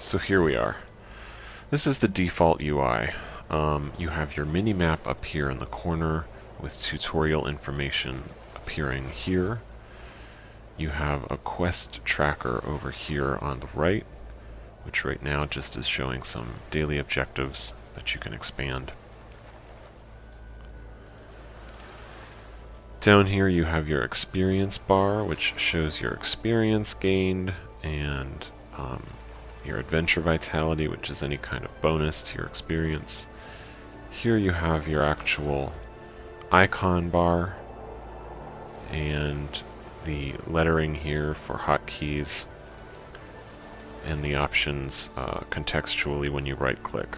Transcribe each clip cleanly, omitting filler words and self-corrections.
So here we are. This is the default UI. You have your mini-map up here in the corner with tutorial information appearing here. You have a quest tracker over here on the right, which right now just is showing some daily objectives that you can expand. Down here you have your experience bar, which shows your experience gained, and your adventure vitality, which is any kind of bonus to your experience. Here you have your actual icon bar and the lettering here for hotkeys and the options contextually when you right click.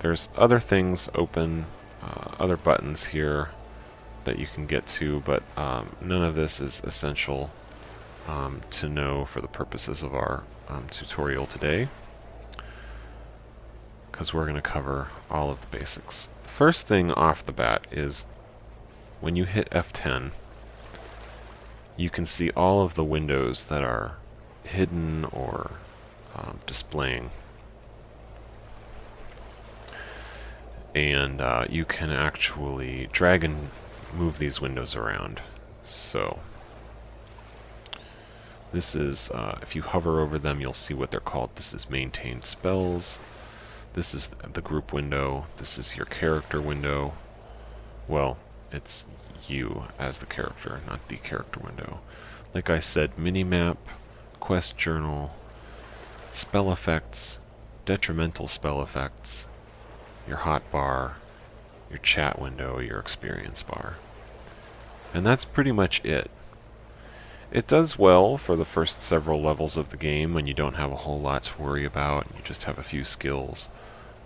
There's other things open, other buttons here that you can get to, but none of this is essential to know for the purposes of our tutorial today, because we're going to cover all of the basics. The first thing off the bat is when you hit F10, you can see all of the windows that are hidden or displaying. And you can actually drag and move these windows around. So this is, if you hover over them, you'll see what they're called. This is maintained spells. This is the group window. This is your character window. Well, it's you as the character, not the character window. Like I said, minimap, quest journal, spell effects, detrimental spell effects, your hotbar, your chat window, your experience bar. And that's pretty much it. It does well for the first several levels of the game when you don't have a whole lot to worry about, and you just have a few skills.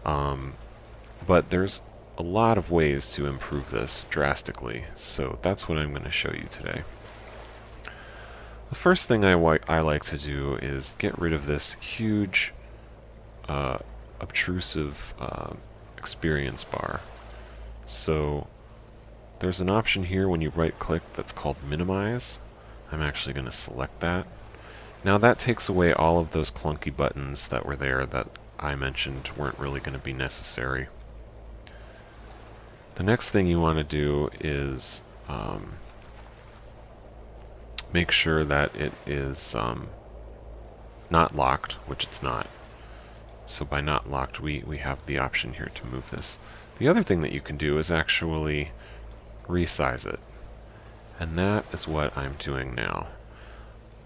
But there's a lot of ways to improve this drastically, so that's what I'm going to show you today. The first thing I like to do is get rid of this huge, obtrusive experience bar. So there's an option here when you right click that's called minimize. I'm actually going to select that. Now that takes away all of those clunky buttons that were there that I mentioned weren't really going to be necessary. The next thing you want to do is make sure that it is not locked, which it's not. So by not locked, we have the option here to move this. The other thing that you can do is actually resize it. And that is what I'm doing now.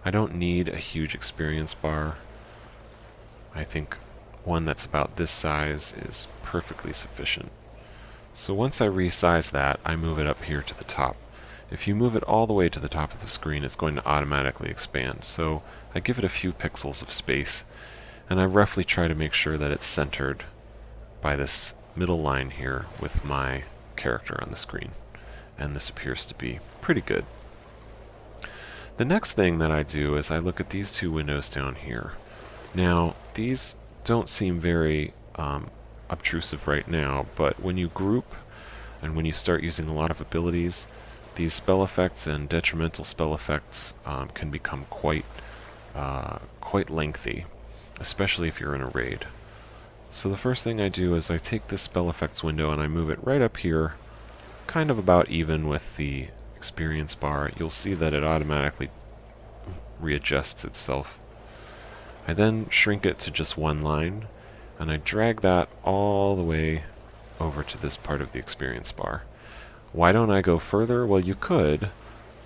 I don't need a huge experience bar. I think one that's about this size is perfectly sufficient. So once I resize that, I move it up here to the top. If you move it all the way to the top of the screen, it's going to automatically expand. So I give it a few pixels of space, and I roughly try to make sure that it's centered by this middle line here with my character on the screen. And this appears to be pretty good. The next thing that I do is I look at these two windows down here. Now, these don't seem very obtrusive right now, but when you group and when you start using a lot of abilities, these spell effects and detrimental spell effects can become quite lengthy, especially if you're in a raid. So the first thing I do is I take this spell effects window and I move it right up here, kind of about even with the experience bar. You'll see that it automatically readjusts itself. I then shrink it to just one line, and I drag that all the way over to this part of the experience bar. Why don't I go further? Well, you could,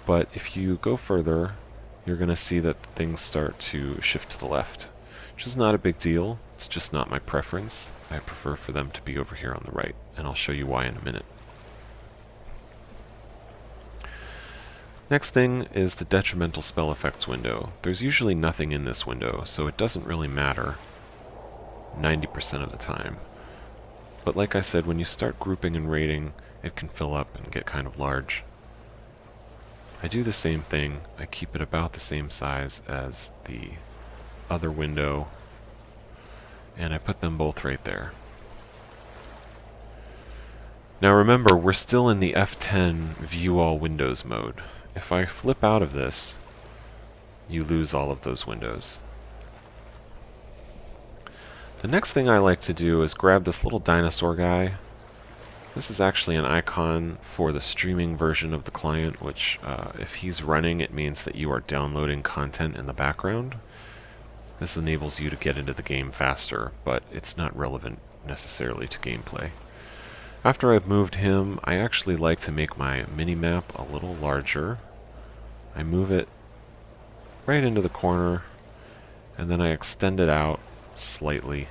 but if you go further, you're going to see that things start to shift to the left, which is not a big deal. It's just not my preference. I prefer for them to be over here on the right, and I'll show you why in a minute. Next thing is the detrimental spell effects window. There's usually nothing in this window, so it doesn't really matter 90% of the time. But like I said, when you start grouping and rating, it can fill up and get kind of large. I do the same thing. I keep it about the same size as the other window, and I put them both right there. Now remember, we're still in the F10 View All Windows mode. If I flip out of this, you lose all of those windows. The next thing I like to do is grab this little dinosaur guy. This is actually an icon for the streaming version of the client, which if he's running, it means that you are downloading content in the background. This enables you to get into the game faster, but it's not relevant necessarily to gameplay. After I've moved him, I actually like to make my mini-map a little larger. I move it right into the corner, and then I extend it out slightly,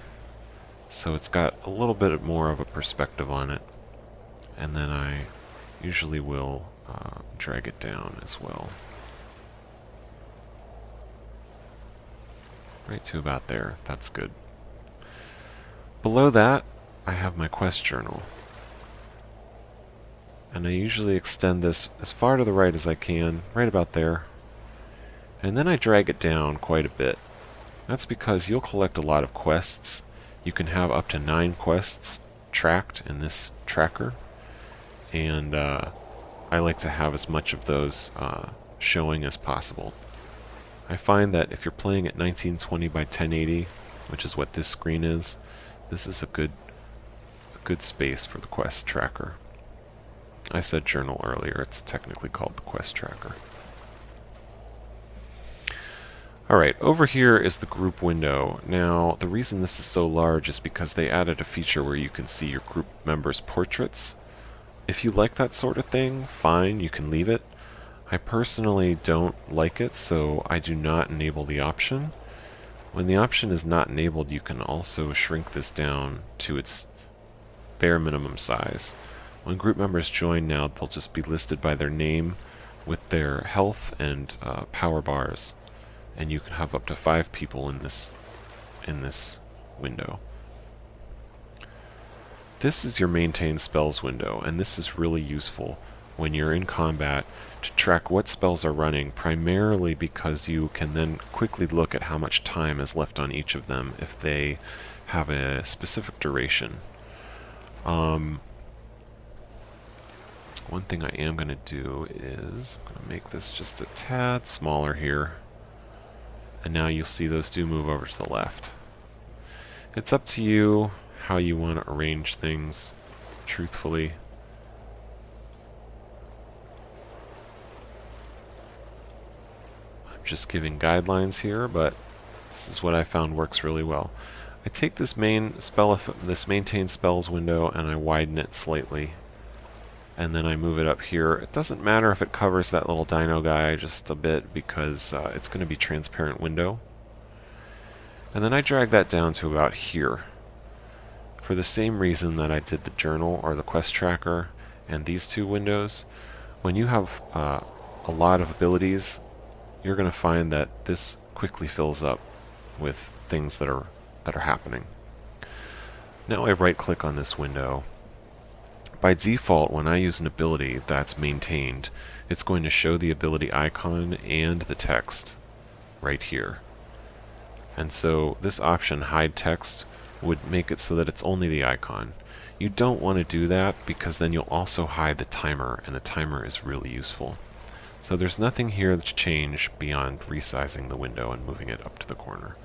so it's got a little bit more of a perspective on it. And then I usually will drag it down as well. Right to about there. That's good. Below that, I have my quest journal. And I usually extend this as far to the right as I can, right about there. And then I drag it down quite a bit. That's because you'll collect a lot of quests. You can have up to 9 quests tracked in this tracker. And I like to have as much of those showing as possible. I find that if you're playing at 1920 by 1080, which is what this screen is, this is a good space for the quest tracker. I said journal earlier, it's technically called the quest tracker. Alright, over here is the group window. Now, the reason this is so large is because they added a feature where you can see your group members' portraits. If you like that sort of thing, fine, you can leave it. I personally don't like it, so I do not enable the option. When the option is not enabled, you can also shrink this down to its bare minimum size. When group members join now, they'll just be listed by their name with their health and power bars, and you can have up to 5 people in this window. This is your maintain spells window, and this is really useful when you're in combat to track what spells are running, primarily because you can then quickly look at how much time is left on each of them if they have a specific duration. One thing I am going to do is I'm going to make this just a tad smaller here, and now you'll see those do move over to the left. It's up to you how you want to arrange things, truthfully. I'm just giving guidelines here, but this is what I found works really well. I take this maintain spells window and I widen it slightly, and then I move it up here. It doesn't matter if it covers that little dino guy just a bit, because it's going to be transparent window. And then I drag that down to about here. For the same reason that I did the journal or the quest tracker and these two windows, when you have a lot of abilities, you're going to find that this quickly fills up with things that are happening. Now I right-click on this window. By default, when I use an ability that's maintained, it's going to show the ability icon and the text right here. And so this option, hide text, would make it so that it's only the icon. You don't want to do that because then you'll also hide the timer, and the timer is really useful. So there's nothing here to change beyond resizing the window and moving it up to the corner.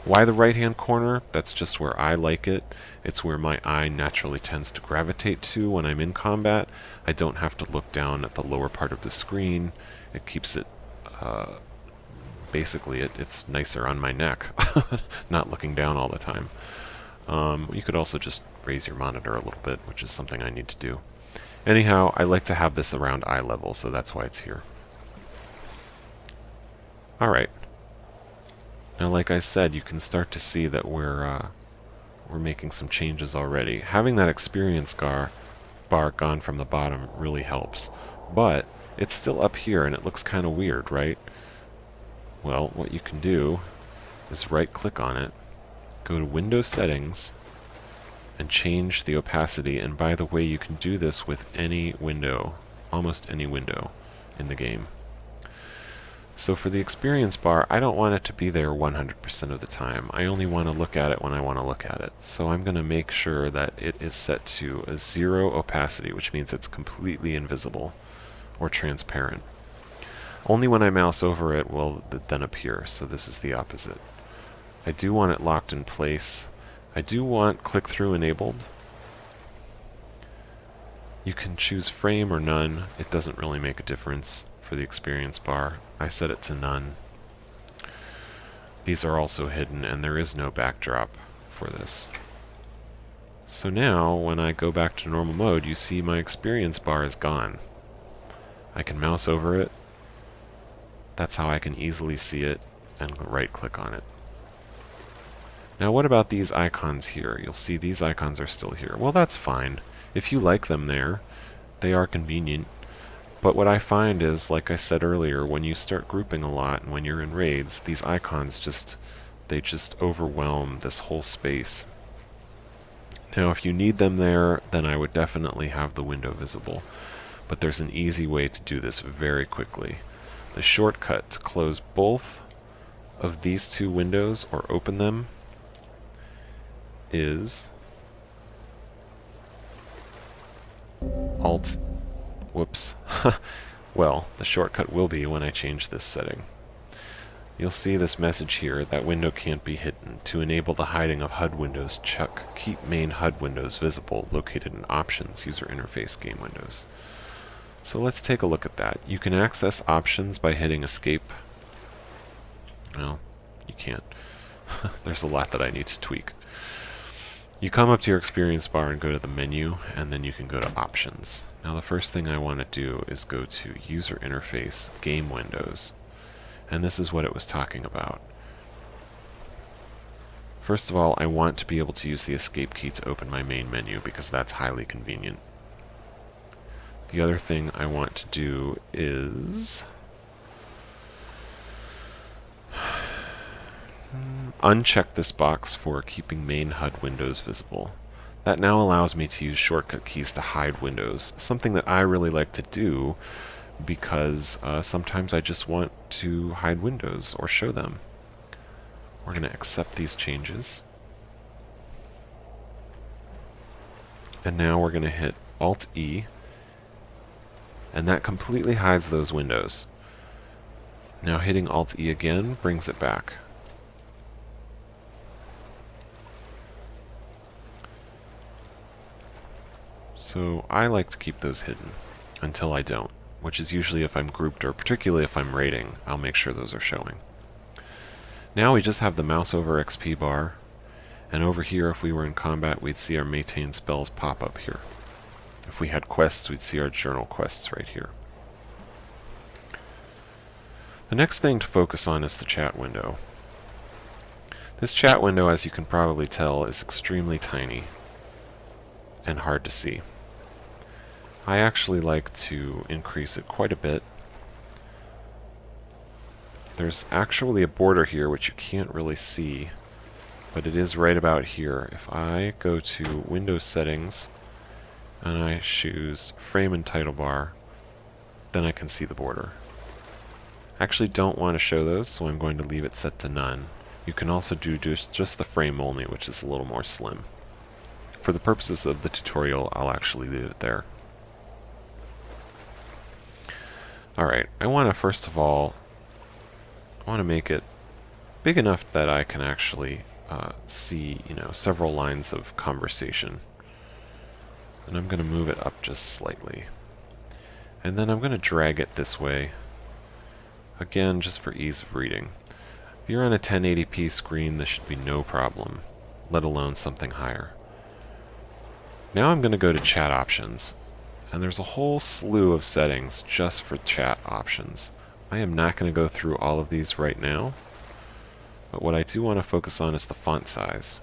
Why the right-hand corner? That's just where I like it. It's where my eye naturally tends to gravitate to when I'm in combat. I don't have to look down at the lower part of the screen. It keeps it, basically, it's nicer on my neck, not looking down all the time. You could also just raise your monitor a little bit, which is something I need to do. Anyhow, I like to have this around eye level, so that's why it's here. Alright. Now, like I said, you can start to see that we're making some changes already. Having that experience bar gone from the bottom really helps. But it's still up here, and it looks kind of weird, right? Well, what you can do is right-click on it, go to Windows Settings, and change the opacity. And by the way, you can do this with any window, almost any window in the game. So for the experience bar, I don't want it to be there 100% of the time. I only want to look at it when I want to look at it. So I'm going to make sure that it is set to a 0 opacity, which means it's completely invisible or transparent. Only when I mouse over it will it then appear, so this is the opposite. I do want it locked in place, I do want click-through enabled. You can choose frame or none. It doesn't really make a difference for the experience bar. I set it to none. These are also hidden, and there is no backdrop for this. So now, when I go back to normal mode, you see my experience bar is gone. I can mouse over it. That's how I can easily see it and right-click on it. Now what about these icons here? You'll see these icons are still here. Well, that's fine. If you like them there, they are convenient. But what I find is, like I said earlier, when you start grouping a lot and when you're in raids, these icons just overwhelm this whole space. Now if you need them there, then I would definitely have the window visible. But there's an easy way to do this very quickly. The shortcut to close both of these two windows or open them is Alt. Whoops. Well, the shortcut will be when I change this setting. You'll see this message here, that window can't be hidden. To enable the hiding of HUD windows, check Keep Main HUD Windows Visible, located in Options, User Interface, Game Windows. So let's take a look at that. You can access options by hitting Escape. Well, you can't. There's a lot that I need to tweak. You come up to your experience bar and go to the menu, and then you can go to Options. Now the first thing I want to do is go to User Interface, Game Windows. And this is what it was talking about. First of all, I want to be able to use the Escape key to open my main menu because that's highly convenient. The other thing I want to do is uncheck this box for keeping main HUD windows visible. That now allows me to use shortcut keys to hide windows, something that I really like to do because sometimes I just want to hide windows or show them. We're going to accept these changes. And now we're going to hit Alt-E, and that completely hides those windows. Now hitting Alt-E again brings it back. So I like to keep those hidden until I don't, which is usually if I'm grouped or particularly if I'm raiding, I'll make sure those are showing. Now we just have the mouse over XP bar, and over here if we were in combat we'd see our maintain spells pop up here. If we had quests, we'd see our journal quests right here. The next thing to focus on is the chat window. This chat window, as you can probably tell, is extremely tiny and hard to see. I actually like to increase it quite a bit. There's actually a border here which you can't really see, but it is right about here. If I go to Windows Settings and I choose Frame and Title Bar, then I can see the border. I actually don't want to show those, so I'm going to leave it set to none. You can also do just the frame only, which is a little more slim. For the purposes of the tutorial, I'll actually leave it there. Alright, I want to first of all, make it big enough that I can actually see, several lines of conversation. And I'm going to move it up just slightly. And then I'm going to drag it this way, again, just for ease of reading. If you're on a 1080p screen, this should be no problem, let alone something higher. Now I'm going to go to chat options, and there's a whole slew of settings just for chat options. I am not going to go through all of these right now, but what I do want to focus on is the font size.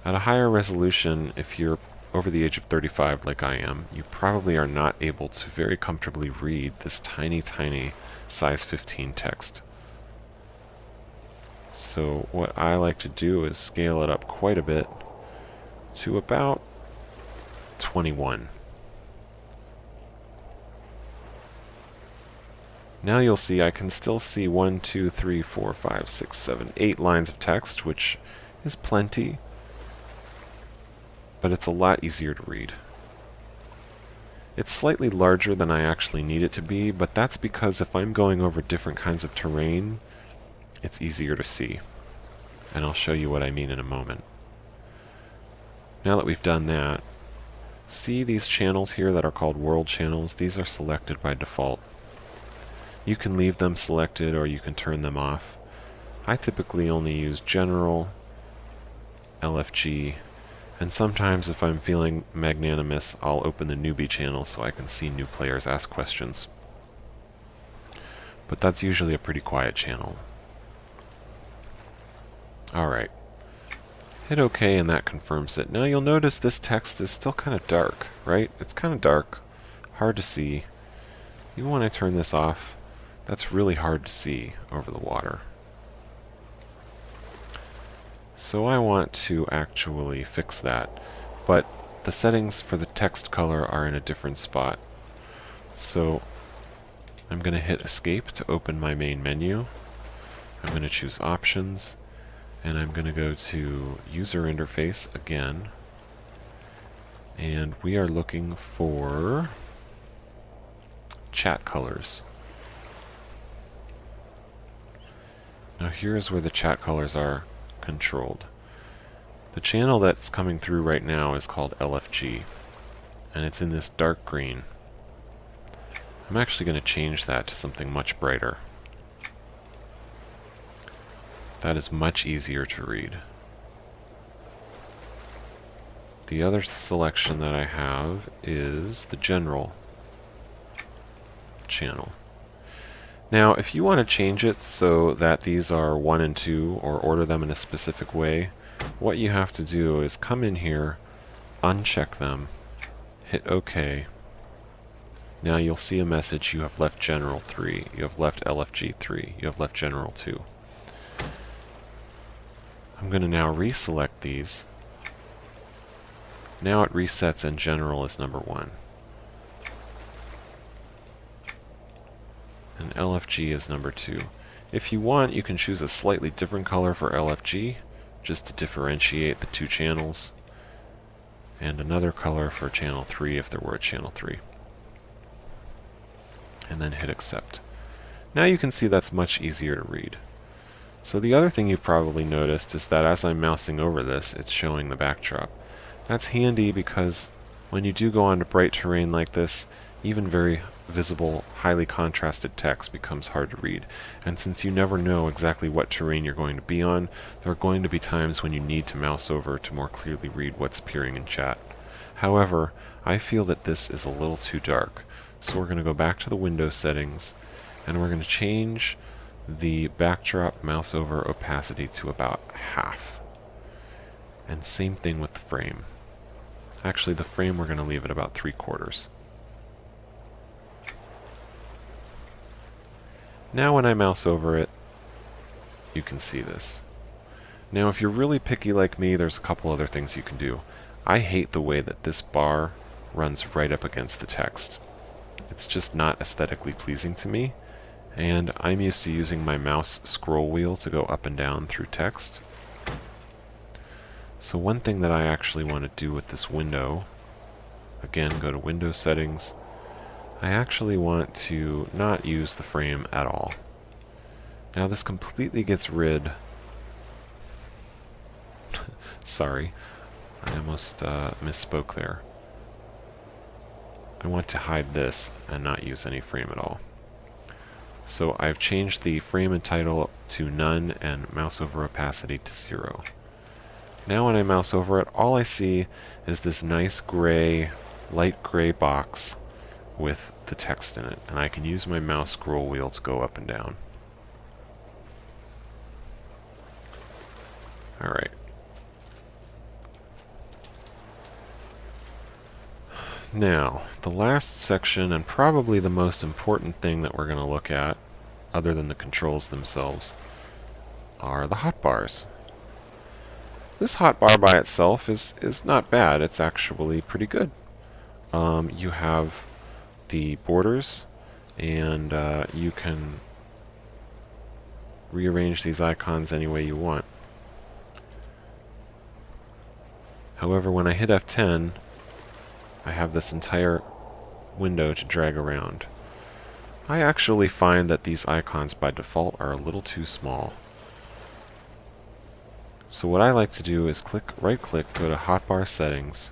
At a higher resolution, if you're over the age of 35 like I am, you probably are not able to very comfortably read this tiny, tiny size 15 text. So what I like to do is scale it up quite a bit to about 21. Now you'll see I can still see 1, 2, 3, 4, 5, 6, 7, 8 lines of text, which is plenty, but it's a lot easier to read. It's slightly larger than I actually need it to be, but that's because if I'm going over different kinds of terrain, it's easier to see. And I'll show you what I mean in a moment. Now that we've done that, see these channels here that are called world channels? These are selected by default. You can leave them selected or you can turn them off. I typically only use general, LFG, and sometimes if I'm feeling magnanimous, I'll open the newbie channel so I can see new players ask questions. But that's usually a pretty quiet channel. Alright. Hit OK and that confirms it. Now you'll notice this text is still kind of dark, right? It's kind of dark, hard to see. Even when I turn this off, that's really hard to see over the water. So I want to actually fix that, but the settings for the text color are in a different spot. So I'm going to hit Escape to open my main menu. I'm going to choose Options, and I'm going to go to User Interface again, and we are looking for chat colors. Now here's where the chat colors are controlled. The channel that's coming through right now is called LFG, and it's in this dark green. I'm actually going to change that to something much brighter. That is much easier to read. The other selection that I have is the general channel. Now, if you want to change it so that these are 1 and 2, or order them in a specific way, what you have to do is come in here, uncheck them, hit OK. Now you'll see a message: you have left General 3, you have left LFG 3, you have left General 2. I'm going to now reselect these. Now it resets and General is number 1. And LFG is number 2. If you want, you can choose a slightly different color for LFG, just to differentiate the two channels, and another color for channel 3 if there were a channel 3. And then hit Accept. Now you can see that's much easier to read. So the other thing you've probably noticed is that as I'm mousing over this, it's showing the backdrop. That's handy because when you do go onto bright terrain like this, even very visible, highly contrasted text becomes hard to read. And since you never know exactly what terrain you're going to be on, there are going to be times when you need to mouse over to more clearly read what's appearing in chat. However, I feel that this is a little too dark, so we're going to go back to the Windows settings, and we're going to change the backdrop mouse over opacity to about half. And same thing with the frame. Actually, the frame we're going to leave at about 3/4. Now when I mouse over it, you can see this. Now if you're really picky like me, there's a couple other things you can do. I hate the way that this bar runs right up against the text. It's just not aesthetically pleasing to me, and I'm used to using my mouse scroll wheel to go up and down through text. So one thing that I actually want to do with this window, again, go to Windows Settings, I actually want to not use the frame at all. Now this completely gets rid... Sorry, I almost misspoke there. I want to hide this and not use any frame at all. So I've changed the frame and title to none and mouse over opacity to 0. Now when I mouse over it, all I see is this nice gray, light gray box with the text in it, and I can use my mouse scroll wheel to go up and down. Alright. Now, the last section, and probably the most important thing that we're going to look at, other than the controls themselves, are the hotbars. This hotbar by itself is not bad. It's actually pretty good. You have the borders, and you can rearrange these icons any way you want. However, when I hit F10, I have this entire window to drag around. I actually find that these icons by default are a little too small. So what I like to do is right click, go to Hotbar settings,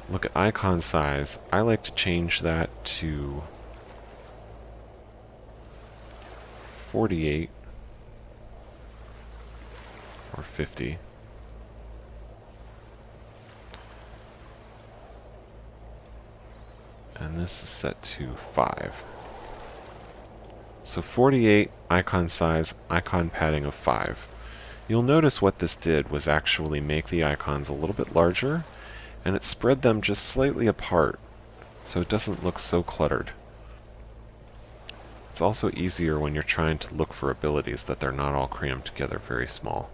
look at icon size. I like to change that to 48 or 50. And this is set to 5. So 48 icon size, icon padding of 5. You'll notice what this did was actually make the icons a little bit larger, and it spread them just slightly apart, so it doesn't look so cluttered. It's also easier when you're trying to look for abilities that they're not all crammed together very small.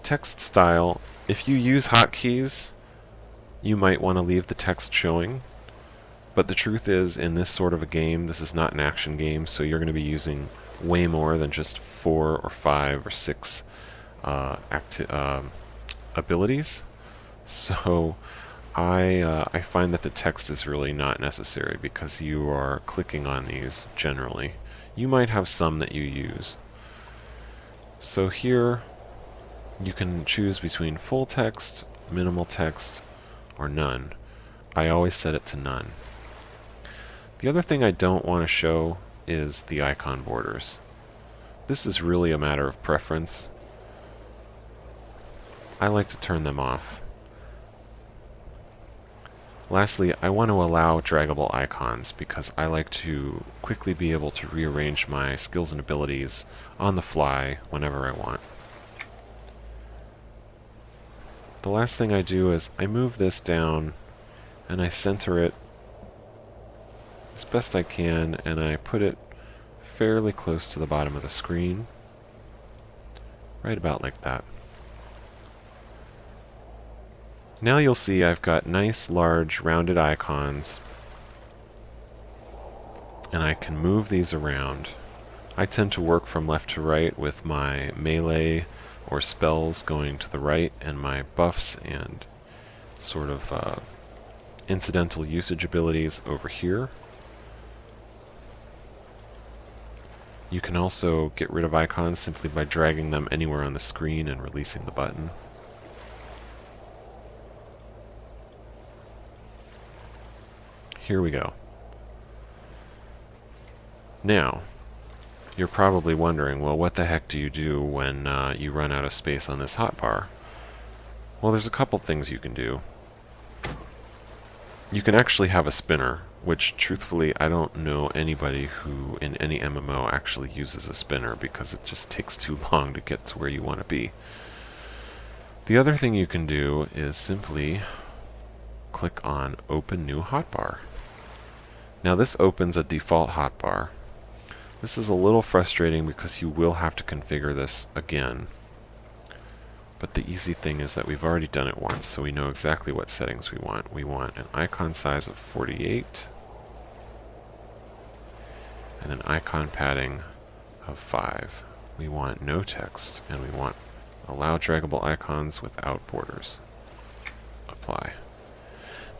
Text style. If you use hotkeys, you might want to leave the text showing, but the truth is, in this sort of a game, this is not an action game, so you're going to be using way more than just 4 or 5 or 6 abilities. So I find that the text is really not necessary because you are clicking on these generally. You might have some that you use. So here you can choose between full text, minimal text, or none. I always set it to none. The other thing I don't want to show is the icon borders. This is really a matter of preference. I like to turn them off. Lastly, I want to allow draggable icons because I like to quickly be able to rearrange my skills and abilities on the fly whenever I want. The last thing I do is I move this down and I center it as best I can, and I put it fairly close to the bottom of the screen, right about like that. Now you'll see I've got nice large rounded icons, and I can move these around. I tend to work from left to right with my melee or spells going to the right, and my buffs and sort of incidental usage abilities over here. You can also get rid of icons simply by dragging them anywhere on the screen and releasing the button. Here we go. Now, you're probably wondering, well, what the heck do you do when you run out of space on this hotbar? Well, there's a couple things you can do. You can actually have a spinner, which truthfully I don't know anybody who in any MMO actually uses a spinner because it just takes too long to get to where you want to be. The other thing you can do is simply click on Open New Hotbar. Now this opens a default hotbar. This is a little frustrating because you will have to configure this again. But the easy thing is that we've already done it once, so we know exactly what settings we want. We want an icon size of 48 and an icon padding of 5. We want no text, and we want allow draggable icons without borders. Apply.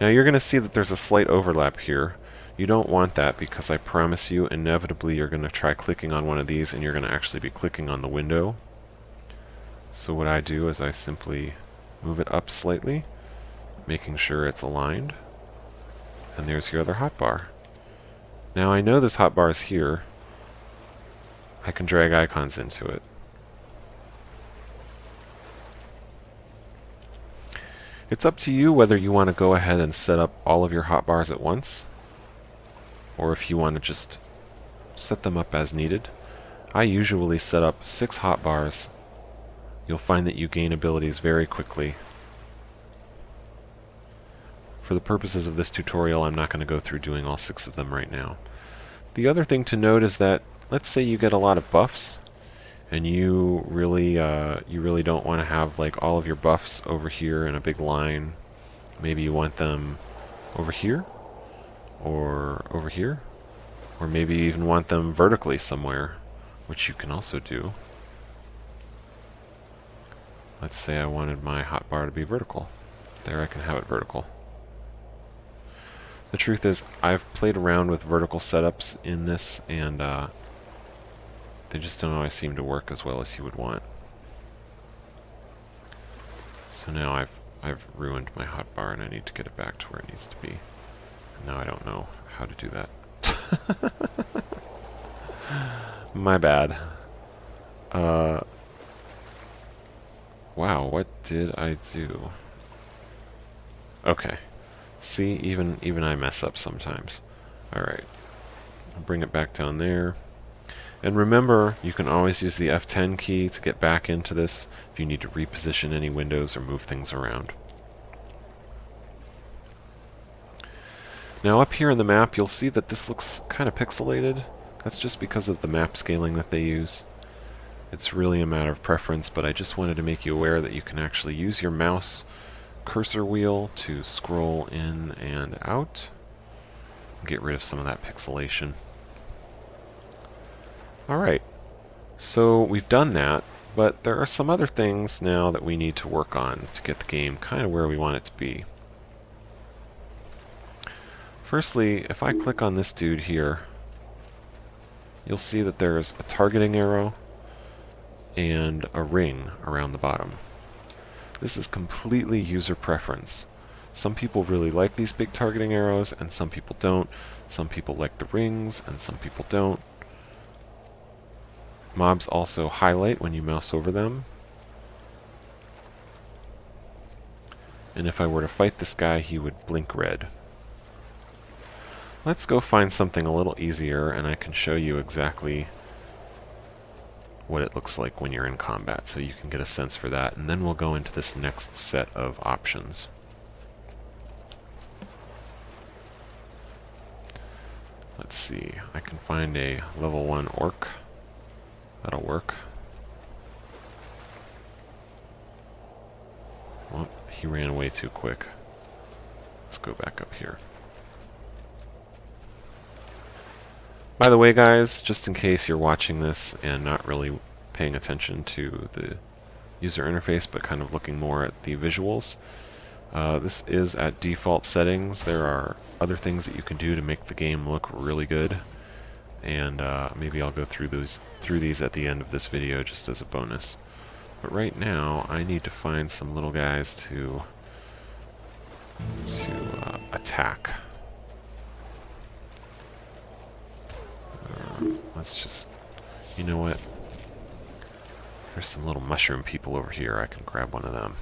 Now you're going to see that there's a slight overlap here. You don't want that because I promise you inevitably you're going to try clicking on one of these and you're going to actually be clicking on the window. So what I do is I simply move it up slightly, making sure it's aligned, and there's your other hotbar. Now I know this hotbar is here. I can drag icons into it. It's up to you whether you want to go ahead and set up all of your hotbars at once, or if you want to just set them up as needed. I usually set up 6 hotbars. You'll find that you gain abilities very quickly. For the purposes of this tutorial, I'm not going to go through doing all 6 of them right now. The other thing to note is that, let's say you get a lot of buffs, and you really don't want to have like all of your buffs over here in a big line. Maybe you want them over here, or over here, or maybe you even want them vertically somewhere, which you can also do. Let's say I wanted my hotbar to be vertical. There, I can have it vertical. The truth is, I've played around with vertical setups in this, and They just don't always seem to work as well as you would want. So now I've ruined my hotbar and I need to get it back to where it needs to be. And now I don't know how to do that. My bad. Wow, what did I do? Okay. See, even I mess up sometimes. Alright. I'll bring it back down there. And remember, you can always use the F10 key to get back into this if you need to reposition any windows or move things around. Now up here in the map, you'll see that this looks kind of pixelated. That's just because of the map scaling that they use. It's really a matter of preference, but I just wanted to make you aware that you can actually use your mouse cursor wheel to scroll in and out. Get rid of some of that pixelation. Alright, so we've done that, but there are some other things now that we need to work on to get the game kind of where we want it to be. Firstly, if I click on this dude here, you'll see that there's a targeting arrow and a ring around the bottom. This is completely user preference. Some people really like these big targeting arrows and some people don't. Some people like the rings and some people don't. Mobs also highlight when you mouse over them. And if I were to fight this guy, he would blink red. Let's go find something a little easier and I can show you exactly what it looks like when you're in combat, so you can get a sense for that, and then we'll go into this next set of options. Let's see, I can find a level 1 orc. That'll work. Well, he ran away too quick. Let's go back up here. By the way, guys, just in case you're watching this and not really paying attention to the user interface, but kind of looking more at the visuals, this is at default settings. There are other things that you can do to make the game look really good, and maybe I'll go through these at the end of this video just as a bonus. But right now, I need to find some little guys to attack. Let's just, you know what? There's some little mushroom people over here. I can grab one of them.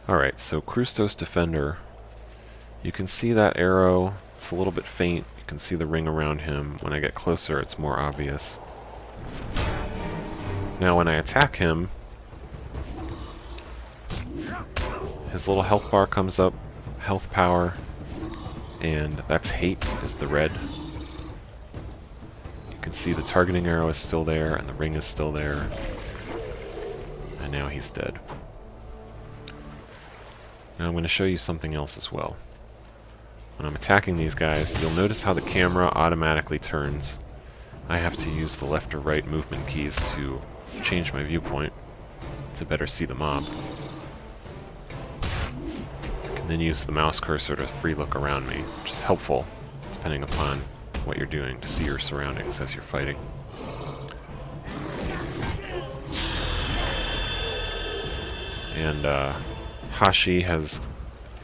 Alright, so Krustos Defender. You can see that arrow. It's a little bit faint. You can see the ring around him. When I get closer, it's more obvious. Now, when I attack him, his little health bar comes up, health power, and that's hate, is the red. You can see the targeting arrow is still there, and the ring is still there. And now he's dead. Now I'm going to show you something else as well. When I'm attacking these guys, you'll notice how the camera automatically turns. I have to use the left or right movement keys to change my viewpoint to better see the mob. And then use the mouse cursor to free look around me, which is helpful depending upon what you're doing to see your surroundings as you're fighting. And Hashi has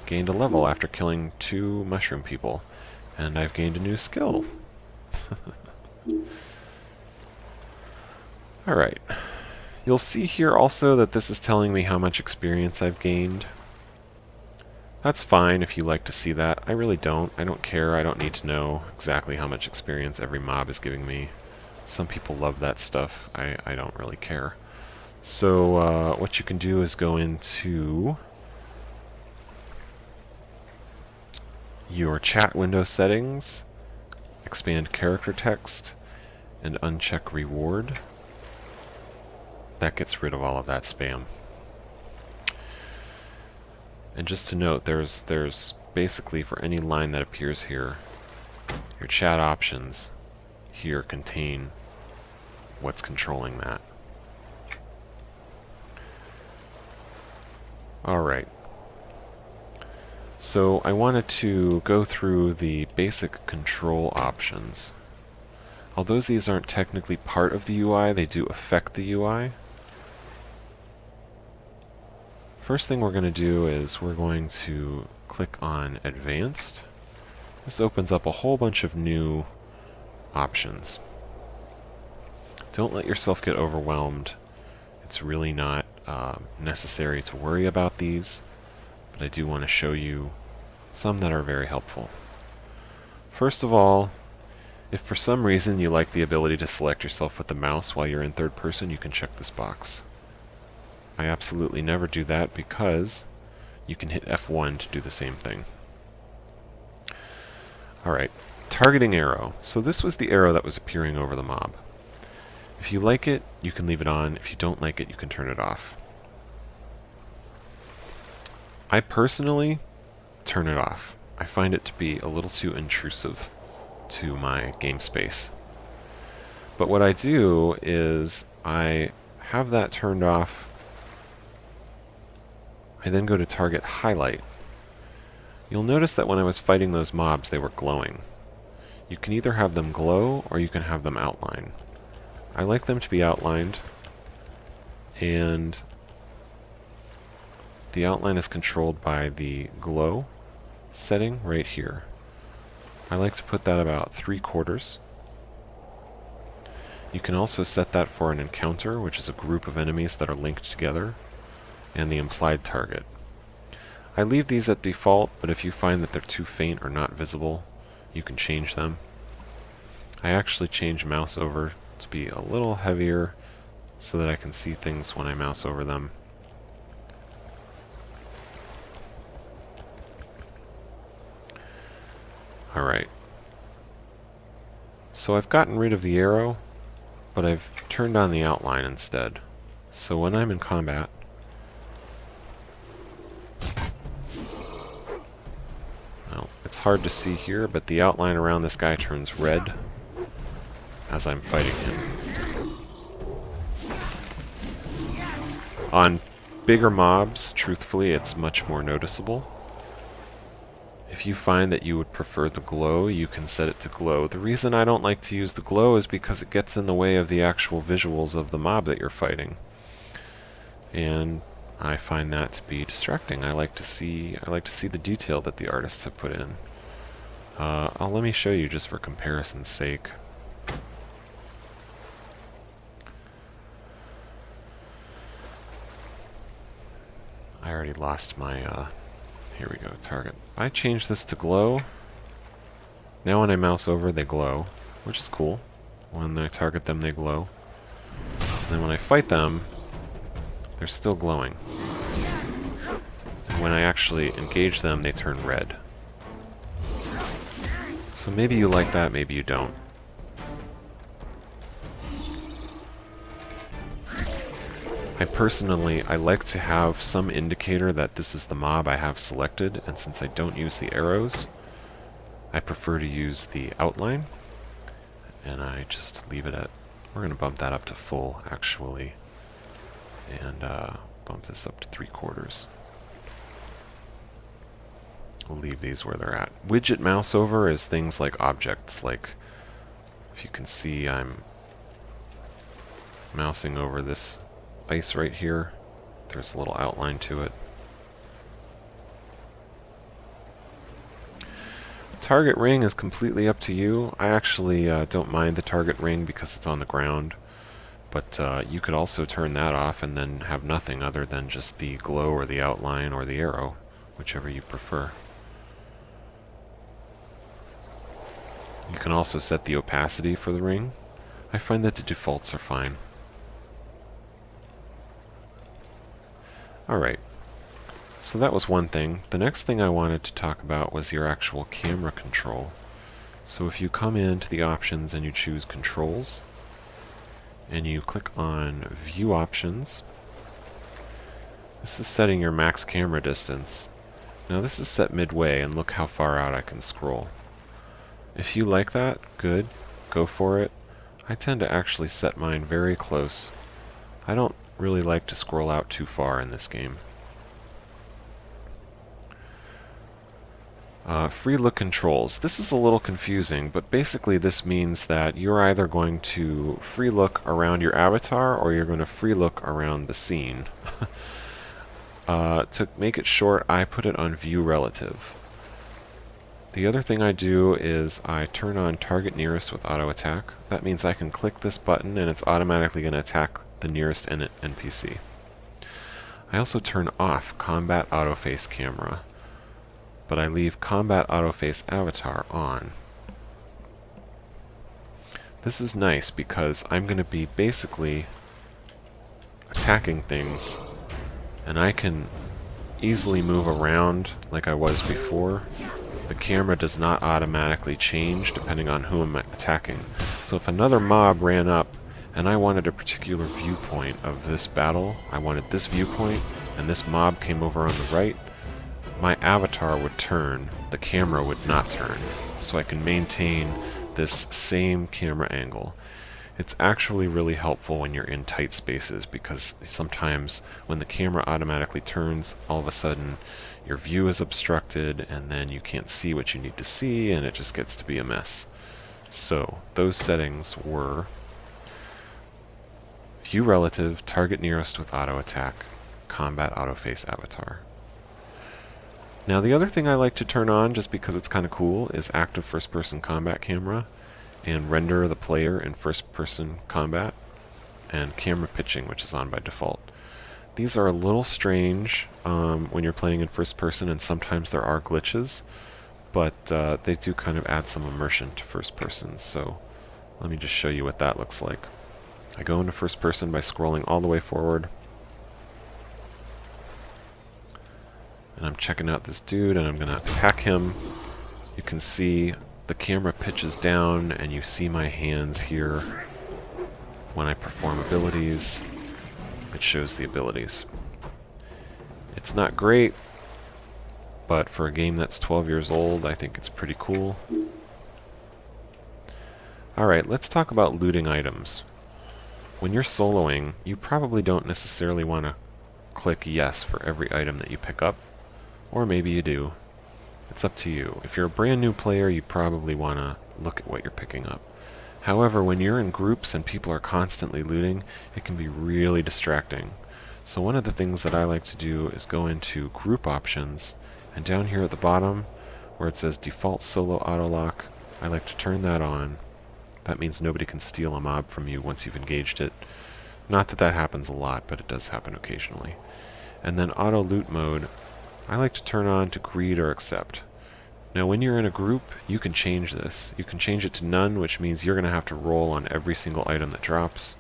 gained a level after killing 2 mushroom people, and I've gained a new skill. Alright. You'll see here also that this is telling me how much experience I've gained. That's fine if you like to see that. I really don't. I don't care. I don't need to know exactly how much experience every mob is giving me. Some people love that stuff. I don't really care. So what you can do is go into your chat window settings, expand character text, and uncheck reward. That gets rid of all of that spam. And just to note, there's basically for any line that appears here, your chat options here contain what's controlling that. Alright. So I wanted to go through the basic control options. Although these aren't technically part of the UI, they do affect the UI. First thing we're going to do is we're going to click on Advanced. This opens up a whole bunch of new options. Don't let yourself get overwhelmed. It's really not necessary to worry about these, but I do want to show you some that are very helpful. First of all, if for some reason you like the ability to select yourself with the mouse while you're in third person, you can check this box. I absolutely never do that because you can hit F1 to do the same thing. Alright, targeting arrow. So this was the arrow that was appearing over the mob. If you like it, you can leave it on. If you don't like it, you can turn it off. I personally turn it off. I find it to be a little too intrusive to my game space. But what I do is I have that turned off. I then go to target highlight. You'll notice that when I was fighting those mobs, they were glowing. You can either have them glow or you can have them outline. I like them to be outlined, and the outline is controlled by the glow setting right here. I like to put that about 3/4. You can also set that for an encounter, which is a group of enemies that are linked together, and the implied target. I leave these at default, but if you find that they're too faint or not visible, you can change them. I actually change mouse over to be a little heavier so that I can see things when I mouse over them. Alright. So I've gotten rid of the arrow, but I've turned on the outline instead. So when I'm in combat, well, it's hard to see here, but the outline around this guy turns red as I'm fighting him. On bigger mobs, truthfully, it's much more noticeable. If you find that you would prefer the glow, you can set it to glow. The reason I don't like to use the glow is because it gets in the way of the actual visuals of the mob that you're fighting. And I find that to be distracting. I like to see the detail that the artists have put in. Let me show you just for comparison's sake. I already lost my here we go, target. I changed this to glow. Now when I mouse over, they glow, which is cool. When I target them, they glow. And then when I fight them, they're still glowing. And when I actually engage them, they turn red. So maybe you like that, maybe you don't. I like to have some indicator that this is the mob I have selected, and since I don't use the arrows, I prefer to use the outline, and I just leave it at, we're going to bump that up to full, actually, and bump this up to 3/4. We'll leave these where they're at. Widget mouse over is things like objects, like, if you can see, I'm mousing over this ice right here. There's a little outline to it. Target ring is completely up to you. I actually don't mind the target ring because it's on the ground, but you could also turn that off and then have nothing other than just the glow or the outline or the arrow, whichever you prefer. You can also set the opacity for the ring. I find that the defaults are fine. Alright, so that was one thing. The next thing I wanted to talk about was your actual camera control. So if you come into the options and you choose controls, and you click on view options, this is setting your max camera distance. Now this is set midway, and look how far out I can scroll. If you like that, good, go for it. I tend to actually set mine very close. I don't really like to scroll out too far in this game. Free look controls. This is a little confusing, but basically this means that you're either going to free look around your avatar or you're going to free look around the scene. To make it short, I put it on view relative. The other thing I do is I turn on target nearest with auto attack. That means I can click this button and it's automatically going to attack the nearest NPC. I also turn off combat autoface camera, but I leave combat autoface avatar on. This is nice because I'm going to be basically attacking things, and I can easily move around like I was before. The camera does not automatically change depending on who I'm attacking. So if another mob ran up and I wanted a particular viewpoint of this battle, I wanted this viewpoint, and this mob came over on the right, my avatar would turn, the camera would not turn, so I can maintain this same camera angle. It's actually really helpful when you're in tight spaces, because sometimes when the camera automatically turns, all of a sudden your view is obstructed and then you can't see what you need to see and it just gets to be a mess. So those settings were view relative, target nearest with auto attack, combat autoface avatar. Now the other thing I like to turn on, just because it's kind of cool, is active first-person combat camera, and render the player in first-person combat, and camera pitching, which is on by default. These are a little strange when you're playing in first person, and sometimes there are glitches, but they do kind of add some immersion to first person. So let me just show you what that looks like. I go into first person by scrolling all the way forward, and I'm checking out this dude, and I'm going to attack him. You can see the camera pitches down, and you see my hands here. When I perform abilities, it shows the abilities. It's not great, but for a game that's 12 years old, I think it's pretty cool. Alright, let's talk about looting items. When you're soloing, you probably don't necessarily want to click yes for every item that you pick up. Or maybe you do. It's up to you. If you're a brand new player, you probably want to look at what you're picking up. However, when you're in groups and people are constantly looting, it can be really distracting. So one of the things that I like to do is go into group options, and down here at the bottom, where it says default solo auto lock, I like to turn that on. That means nobody can steal a mob from you once you've engaged it. Not that that happens a lot, but it does happen occasionally. And then auto loot mode, I like to turn on to greed or accept. Now when you're in a group, you can change this. You can change it to none, which means you're going to have to roll on every single item that drops.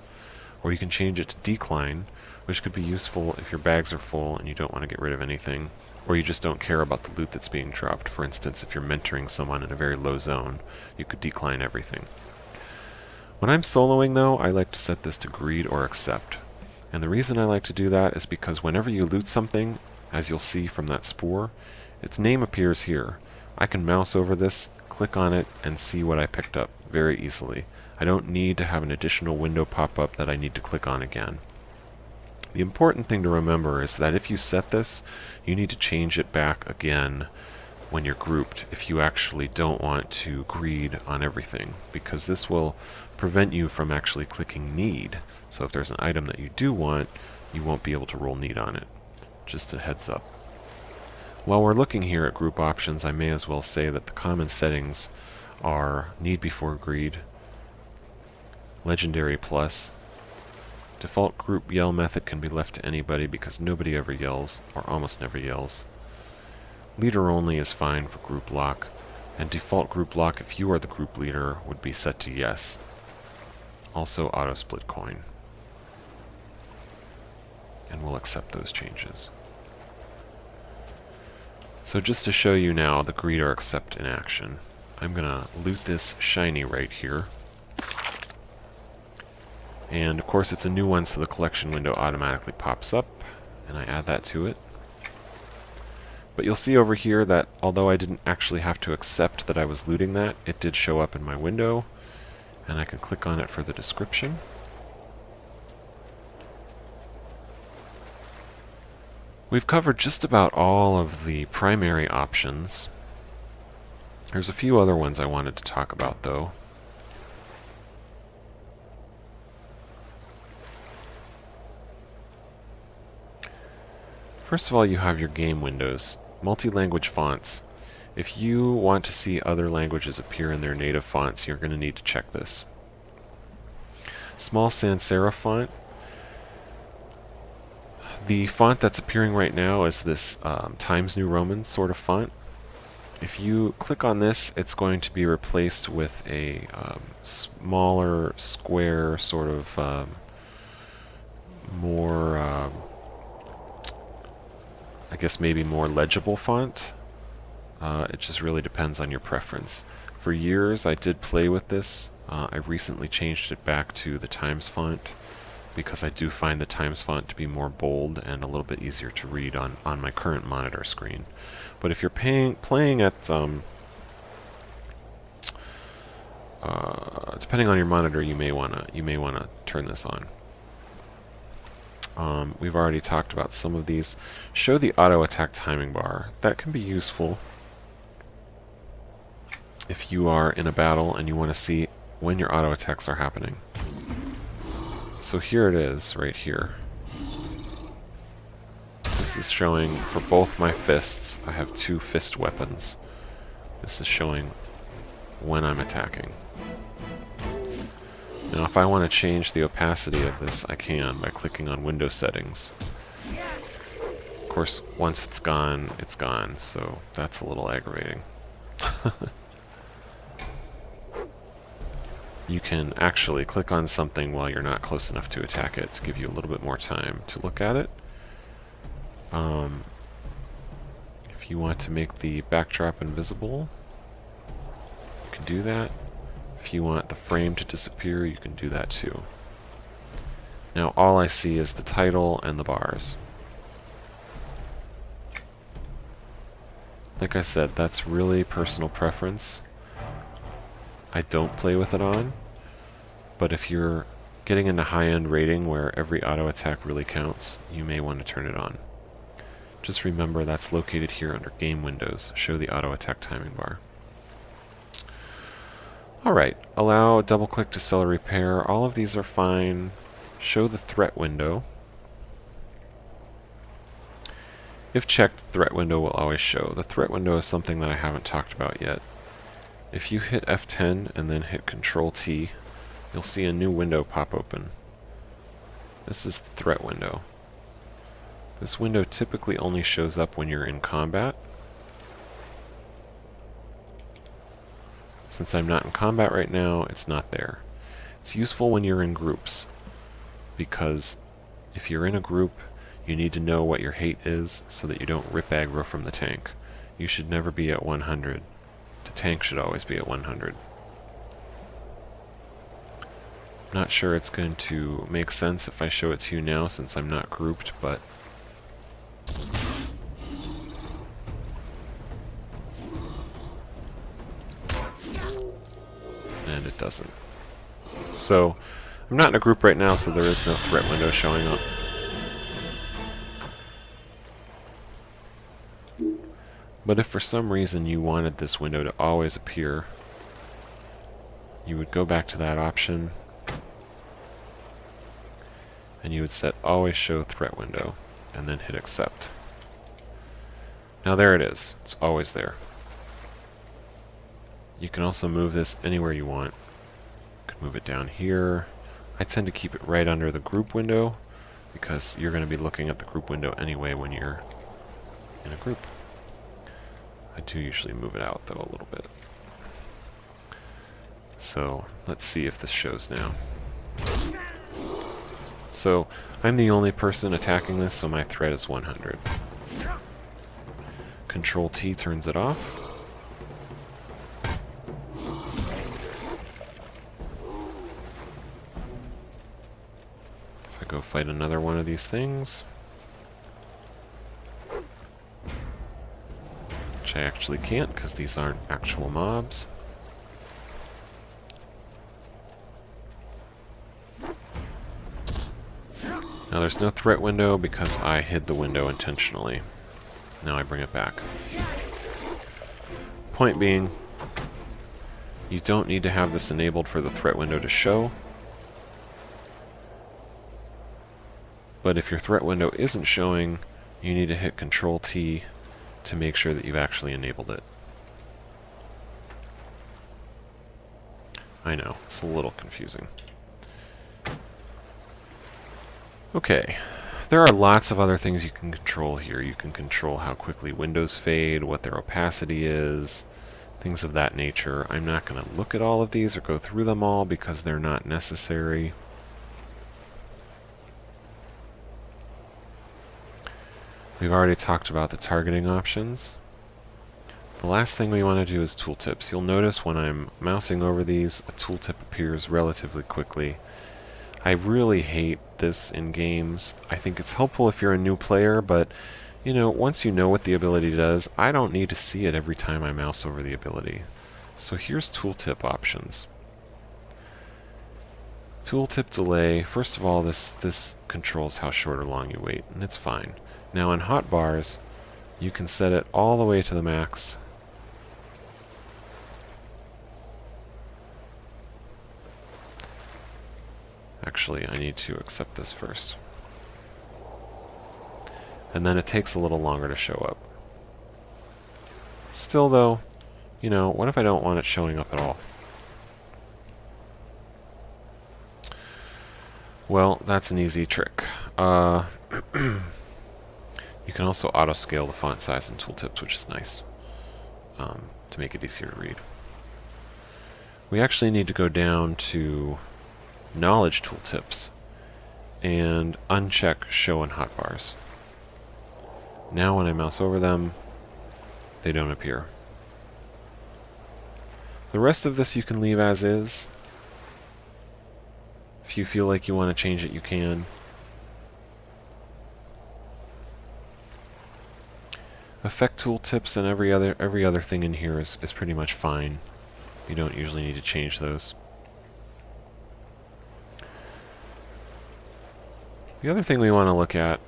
Or you can change it to decline, which could be useful if your bags are full and you don't want to get rid of anything, or you just don't care about the loot that's being dropped. For instance, if you're mentoring someone in a very low zone, you could decline everything. When I'm soloing though, I like to set this to greed or accept. And the reason I like to do that is because whenever you loot something, as you'll see from that spore, its name appears here. I can mouse over this, click on it, and see what I picked up very easily. I don't need to have an additional window pop up that I need to click on again. The important thing to remember is that if you set this, you need to change it back again when you're grouped if you actually don't want to greed on everything, because this will prevent you from actually clicking need. So if there's an item that you do want, you won't be able to roll need on it. Just a heads up. While we're looking here at group options, I may as well say that the common settings are need before greed, legendary plus, default group yell method can be left to anybody because nobody ever yells, or almost never yells. Leader only is fine for group lock, and default group lock if you are the group leader would be set to yes. Also auto split coin. And we'll accept those changes. So just to show you now the greed or accept in action, I'm going to loot this shiny right here. And of course it's a new one, so the collection window automatically pops up, and I add that to it. But you'll see over here that although I didn't actually have to accept that I was looting that, it did show up in my window, and I can click on it for the description. We've covered just about all of the primary options. There's a few other ones I wanted to talk about, though. First of all, you have your game windows, multi-language fonts. If you want to see other languages appear in their native fonts, you're going to need to check this. Small sans serif font. The font that's appearing right now is this Times New Roman sort of font. If you click on this, it's going to be replaced with a smaller, square, sort of more, I guess maybe more legible font. It just really depends on your preference. For years I did play with this. I recently changed it back to the Times font because I do find the Times font to be more bold and a little bit easier to read on my current monitor screen. But if you're playing at depending on your monitor, you may wanna turn this on. We've already talked about some of these. Show the auto attack timing bar. That can be useful if you are in a battle and you want to see when your auto attacks are happening. So here it is, right here. This is showing for both my fists. I have 2 fist weapons. This is showing when I'm attacking. Now if I want to change the opacity of this, I can by clicking on Window Settings. Of course, once it's gone, so that's a little aggravating. You can actually click on something while you're not close enough to attack it to give you a little bit more time to look at it. If you want to make the backdrop invisible, you can do that. If you want the frame to disappear, you can do that too. Now all I see is the title and the bars. Like I said, that's really personal preference. I don't play with it on, but if you're getting into high-end rating where every auto attack really counts, you may want to turn it on. Just remember that's located here under Game Windows. Show the auto attack timing bar. Alright, allow double click to sell a repair. All of these are fine. Show the threat window. If checked, the threat window will always show. The threat window is something that I haven't talked about yet. If you hit F10 and then hit Control-T, you'll see a new window pop open. This is the threat window. This window typically only shows up when you're in combat. Since I'm not in combat right now, it's not there. It's useful when you're in groups, because if you're in a group, you need to know what your hate is so that you don't rip aggro from the tank. You should never be at 100. The tank should always be at 100. Not sure it's going to make sense if I show it to you now since I'm not grouped, but and it doesn't. So I'm not in a group right now, so there is no threat window showing up. But if for some reason you wanted this window to always appear, you would go back to that option and you would set always show threat window and then hit accept. Now there it is. It's always there. You can also move this anywhere you want. You can move it down here. I tend to keep it right under the group window because you're going to be looking at the group window anyway when you're in a group. I do usually move it out though a little bit. So let's see if this shows now. So I'm the only person attacking this, so my threat is 100. Control-T turns it off. If I go fight another one of these things, which I actually can't because these aren't actual mobs. Now there's no threat window because I hid the window intentionally. Now I bring it back. Point being, You don't need to have this enabled for the threat window to show. But if your threat window isn't showing, you need to hit Control-T to make sure that you've actually enabled it. I know, it's a little confusing. Okay, there are lots of other things you can control here. You can control how quickly windows fade, what their opacity is, things of that nature. I'm not going to look at all of these or go through them all because they're not necessary. We've already talked about the targeting options. The last thing we want to do is tooltips. You'll notice when I'm mousing over these, a tooltip appears relatively quickly. I really hate this in games. I think it's helpful if you're a new player, but you know, once you know what the ability does, I don't need to see it every time I mouse over the ability. So here's tooltip options. Tooltip delay, first of all, this controls how short or long you wait, and it's fine. Now in Hotbars, you can set it all the way to the max. Actually, I need to accept this first. And then it takes a little longer to show up. Still though, you know, what if I don't want it showing up at all? Well, that's an easy trick. You can also auto-scale the font size in Tooltips, which is nice, to make it easier to read. We actually need to go down to Knowledge Tooltips and uncheck Show in Hotbars. Now when I mouse over them, they don't appear. The rest of this you can leave as is. If you feel like you want to change it, you can. Effect tooltips and every other thing in here is pretty much fine. You don't usually need to change those. The other thing we want to look at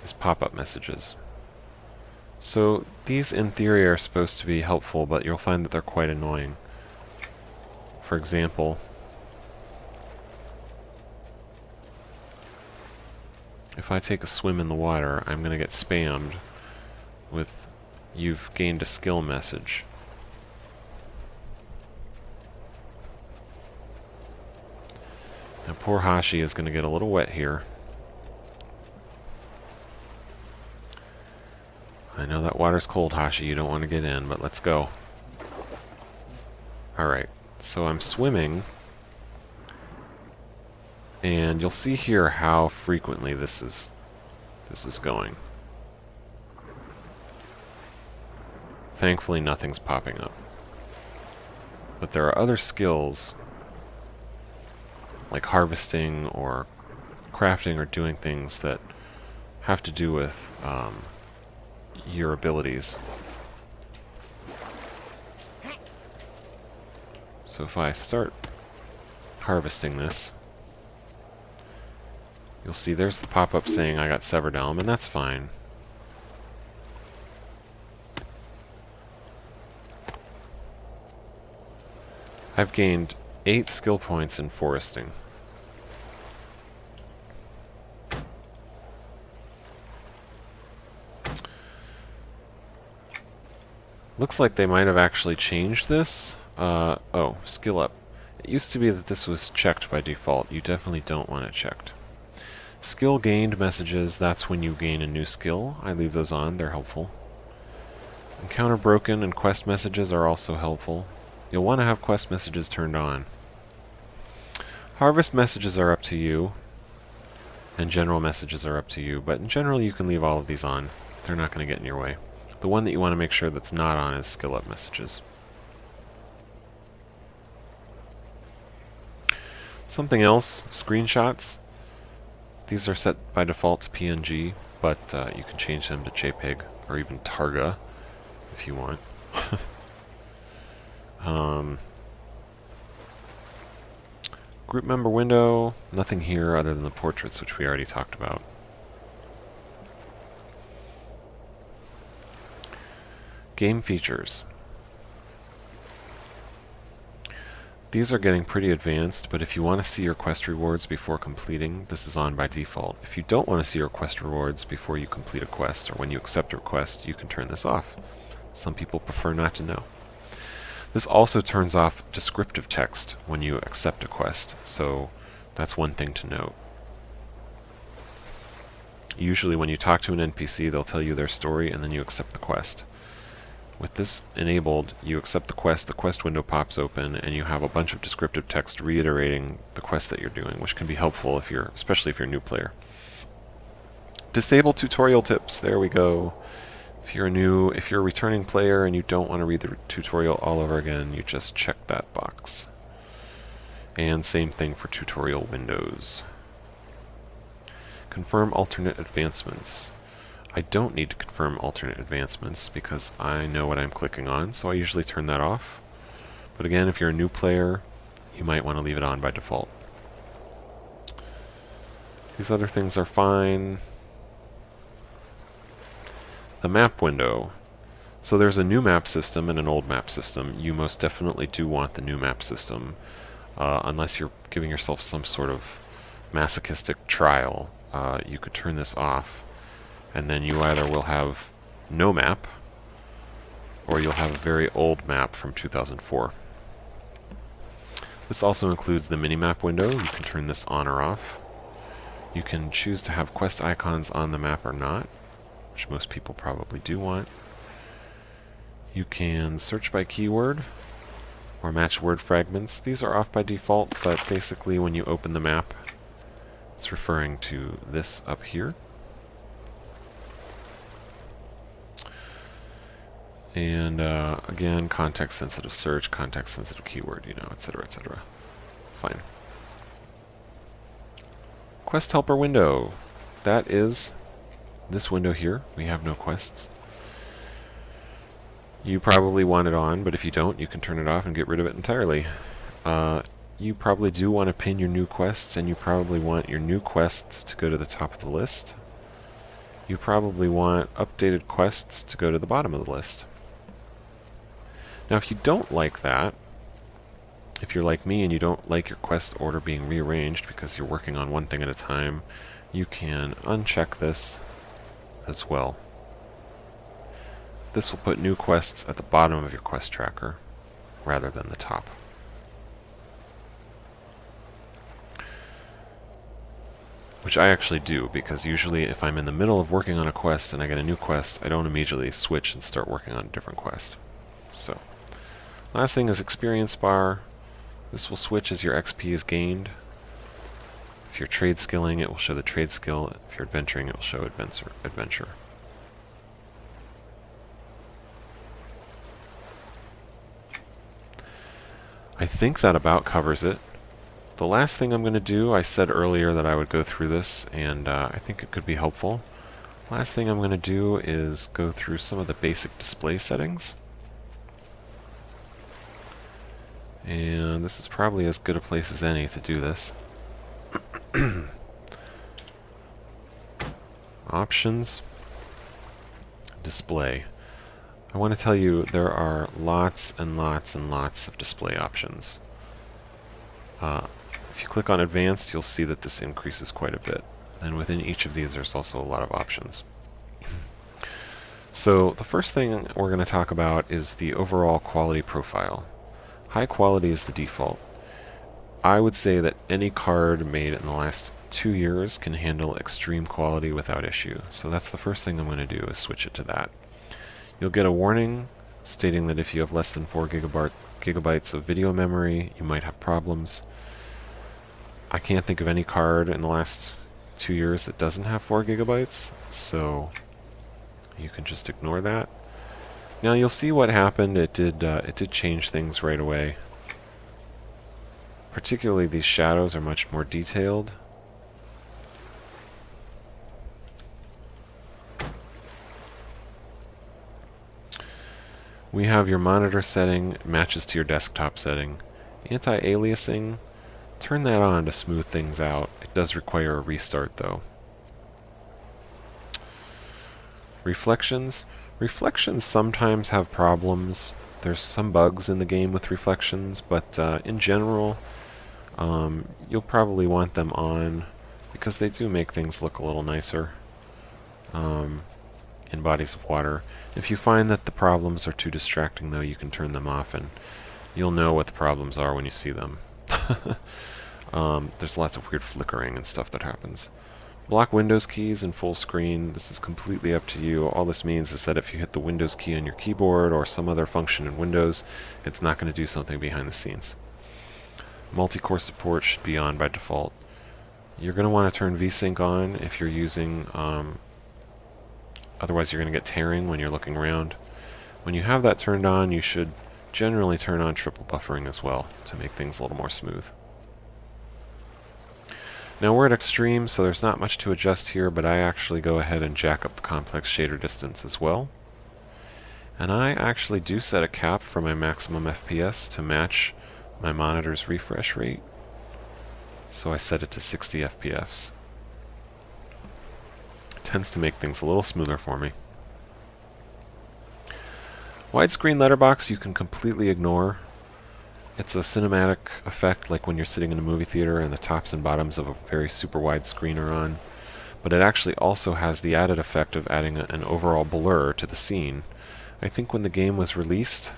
is pop-up messages. So these in theory are supposed to be helpful, but you'll find that they're quite annoying. For example, if I take a swim in the water, I'm going to get spammed with "You've gained a skill" message. Now poor Hashi is going to get a little wet here. I know that water's cold, Hashi, you don't want to get in, but let's go. Alright, so I'm swimming, and you'll see here how frequently this is going. Thankfully nothing's popping up. But there are other skills like harvesting or crafting or doing things that have to do with your abilities. So if I start harvesting this, you'll see there's the pop-up saying I got Severed Elm, and that's fine. I've gained 8 skill points in foresting. Looks like they might have actually changed this. Oh, skill up. It used to be that this was checked by default. You definitely don't want it checked. Skill gained messages, that's when you gain a new skill. I leave those on, they're helpful. Encounter broken and quest messages are also helpful. You'll want to have quest messages turned on. Harvest messages are up to you, and general messages are up to you, but in general you can leave all of these on. They're not going to get in your way. The one that you want to make sure that's not on is skill up messages. Something else, screenshots. These are set by default to PNG, but you can change them to JPEG or even Targa if you want. Group member window, nothing here other than the portraits, which we already talked about. Game features. These are getting pretty advanced, but if you want to see your quest rewards before completing, this is on by default. If you don't want to see your quest rewards before you complete a quest, or when you accept a request, you can turn this off. Some people prefer not to know. This also turns off descriptive text when you accept a quest, so that's one thing to note. Usually when you talk to an NPC, they'll tell you their story, and then you accept the quest. With this enabled, you accept the quest window pops open, and you have a bunch of descriptive text reiterating the quest that you're doing, which can be helpful if you're, especially if you're a new player. Disable tutorial tips, there we go. If you're a returning player and you don't want to read the tutorial all over again, you just check that box. And same thing for tutorial windows. Confirm alternate advancements. I don't need to confirm alternate advancements because I know what I'm clicking on, so I usually turn that off. But again, if you're a new player, you might want to leave it on by default. These other things are fine. The map window. So there's a new map system and an old map system. You most definitely do want the new map system, unless you're giving yourself some sort of masochistic trial. You could turn this off, and then you either will have no map, or you'll have a very old map from 2004. This also includes the minimap window. You can turn this on or off. You can choose to have quest icons on the map or not, which most people probably do want. You can search by keyword, or match word fragments. These are off by default, but basically when you open the map, it's referring to this up here. And again, context-sensitive search, context-sensitive keyword, etc., etc. Fine. Quest helper window. That is this window here. We have no quests. You probably want it on, but if you don't, you can turn it off and get rid of it entirely. You probably do want to pin your new quests, and you probably want your new quests to go to the top of the list. You probably want updated quests to go to the bottom of the list. Now, if you don't like that, if you're like me and you don't like your quest order being rearranged because you're working on one thing at a time, you can uncheck this as well. This will put new quests at the bottom of your quest tracker rather than the top. Which I actually do, because usually if I'm in the middle of working on a quest and I get a new quest, I don't immediately switch and start working on a different quest. So, last thing is experience bar. This will switch as your XP is gained. If you're trade skilling, it will show the trade skill. If you're adventuring, it will show adventure. I think that about covers it. The last thing I'm going to do, I said earlier that I would go through this, and I think it could be helpful. Last thing I'm going to do is go through some of the basic display settings. And this is probably as good a place as any to do this. Options. Display. I want to tell you there are lots and lots and lots of display options. If you click on Advanced, you'll see that this increases quite a bit. And within each of these, there's also a lot of options. So the first thing we're going to talk about is the overall quality profile. High quality is the default. I would say that any card made in the last 2 years can handle extreme quality without issue. So that's the first thing I'm going to do, is switch it to that. You'll get a warning stating that if you have less than 4 gigabytes of video memory, you might have problems. I can't think of any card in the last 2 years that doesn't have 4 gigabytes, so you can just ignore that. Now you'll see what happened. It did change things right away. Particularly these shadows are much more detailed. We have your monitor setting, matches to your desktop setting. Anti-aliasing, turn that on to smooth things out. It does require a restart though. Reflections. Reflections sometimes have problems. There's some bugs in the game with reflections, but in general, you'll probably want them on because they do make things look a little nicer in bodies of water. If you find that the problems are too distracting, though, you can turn them off, and you'll know what the problems are when you see them. There's lots of weird flickering and stuff that happens. Block Windows keys in full screen. This is completely up to you. All this means is that if you hit the Windows key on your keyboard or some other function in Windows, it's not going to do something behind the scenes. Multi-core support should be on by default. You're going to want to turn VSync on if you're using, otherwise you're going to get tearing when you're looking around. When you have that turned on, you should generally turn on triple buffering as well to make things a little more smooth. Now we're at extreme, so there's not much to adjust here, but I actually go ahead and jack up the complex shader distance as well. And I actually do set a cap for my maximum FPS to match my monitor's refresh rate. So I set it to 60 FPS. It tends to make things a little smoother for me. Widescreen letterbox you can completely ignore. It's a cinematic effect like when you're sitting in a movie theater and the tops and bottoms of a very super wide screen are on. But it actually also has the added effect of adding an overall blur to the scene. I think when the game was released,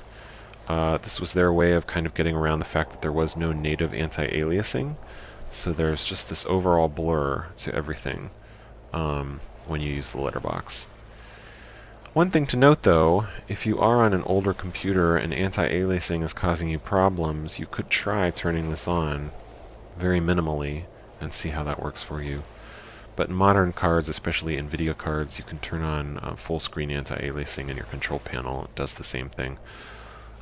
this was their way of kind of getting around the fact that there was no native anti-aliasing. So there's just this overall blur to everything when you use the letterbox. One thing to note though, if you are on an older computer and anti-aliasing is causing you problems, you could try turning this on very minimally and see how that works for you. But in modern cards, especially NVIDIA cards, you can turn on full screen anti-aliasing in your control panel. It does the same thing,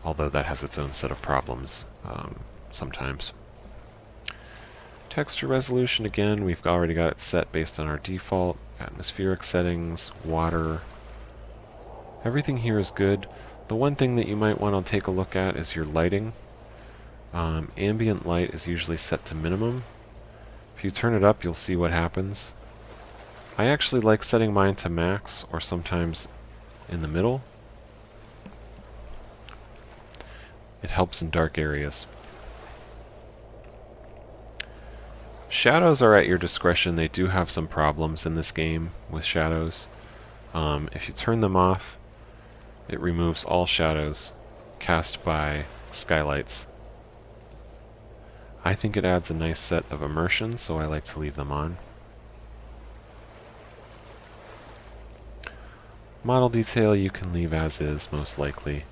although that has its own set of problems sometimes. Texture resolution, again, we've already got it set based on our default. Atmospheric settings, water. Everything here is good. The one thing that you might want to take a look at is your lighting. Ambient light is usually set to minimum. If you turn it up, you'll see what happens. I actually like setting mine to max, or sometimes in the middle. It helps in dark areas. Shadows are at your discretion. They do have some problems in this game with shadows. If you turn them off, it removes all shadows cast by skylights. I think it adds a nice set of immersion, so I like to leave them on. Model detail you can leave as is, most likely.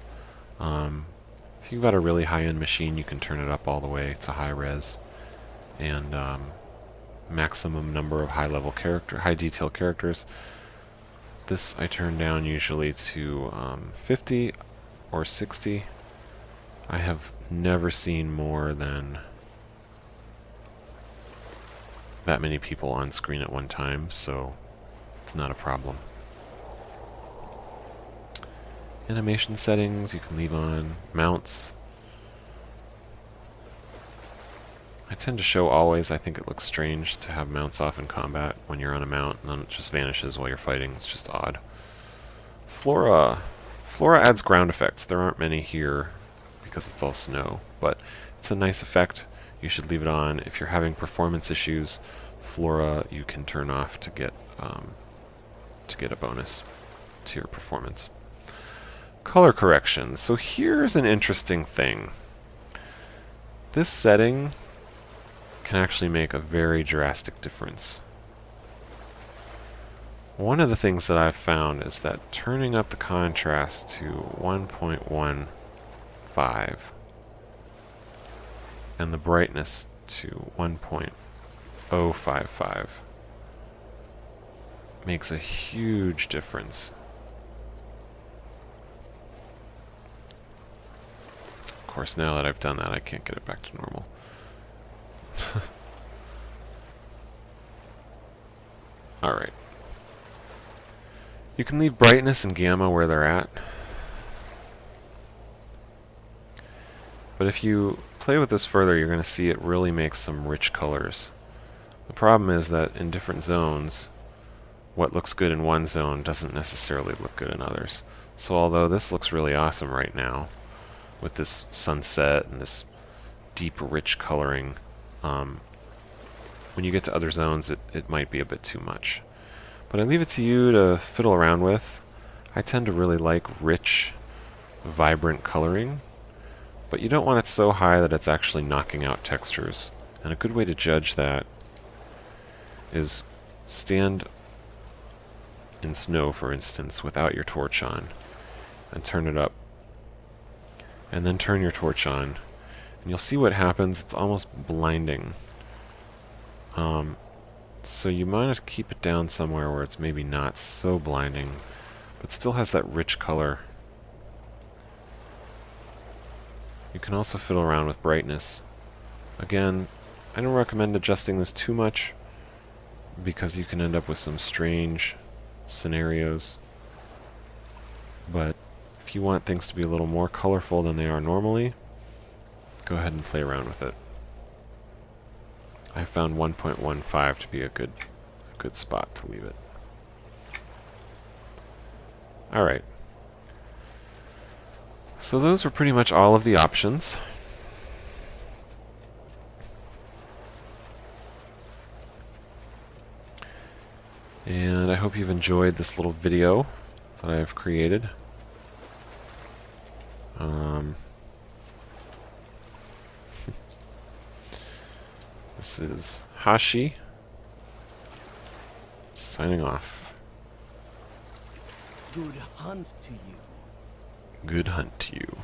If you've got a really high-end machine, you can turn it up all the way to high res. And maximum number of high detail characters. This I turn down usually to 50 or 60. I have never seen more than that many people on screen at one time, so it's not a problem. Animation settings you can leave on. Mounts. I tend to show always. I think it looks strange to have mounts off in combat when you're on a mount and then it just vanishes while you're fighting. It's just odd. Flora. Flora adds ground effects. There aren't many here because it's all snow, but it's a nice effect. You should leave it on. If you're having performance issues, Flora you can turn off to get a bonus to your performance. Color correction. So here's an interesting thing. This setting can actually make a very drastic difference. One of the things that I've found is that turning up the contrast to 1.15 and the brightness to 1.055 makes a huge difference. Of course, now that I've done that, I can't get it back to normal. Alright. You can leave brightness and gamma where they're at. But if you play with this further, you're going to see it really makes some rich colors. The problem is that in different zones, what looks good in one zone doesn't necessarily look good in others. So although this looks really awesome right now, with this sunset and this deep, rich coloring. When you get to other zones, it might be a bit too much. But I leave it to you to fiddle around with. I tend to really like rich, vibrant coloring, but you don't want it so high that it's actually knocking out textures. And a good way to judge that is stand in snow, for instance, without your torch on, and turn it up. And then turn your torch on, and you'll see what happens. It's almost blinding. So you might have to keep it down somewhere where it's maybe not so blinding, but still has that rich color. You can also fiddle around with brightness. Again, I don't recommend adjusting this too much, because you can end up with some strange scenarios. But if you want things to be a little more colorful than they are normally, go ahead and play around with it. I found 1.15 to be a good spot to leave it. Alright. So those were pretty much all of the options. And I hope you've enjoyed this little video that I've created. This is Hashi signing off. Good hunt to you. Good hunt to you.